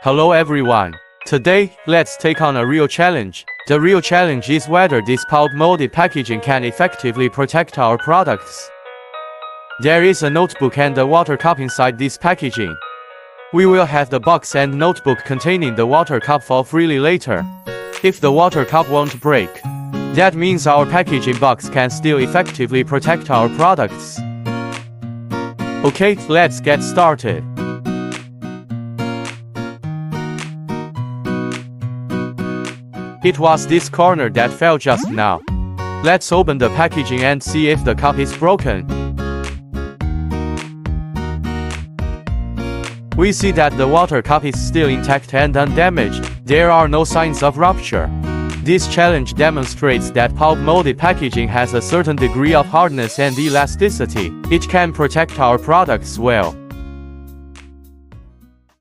Hello everyone. Today, let's take on a real challenge. The real challenge is whether this pulp molded packaging can effectively protect our products. There is a notebook and a water cup inside this packaging. We will have the box and notebook containing the water cup fall freely later. If the water cup won't break, that means our packaging box can still effectively protect our products. Okay, let's get started. It was this corner that fell just now. Let's open the packaging and see if the cup is broken. We see that the water cup is still intact and undamaged. There are no signs of rupture. This challenge demonstrates that pulp molded packaging has a certain degree of hardness and elasticity. It can protect our products well.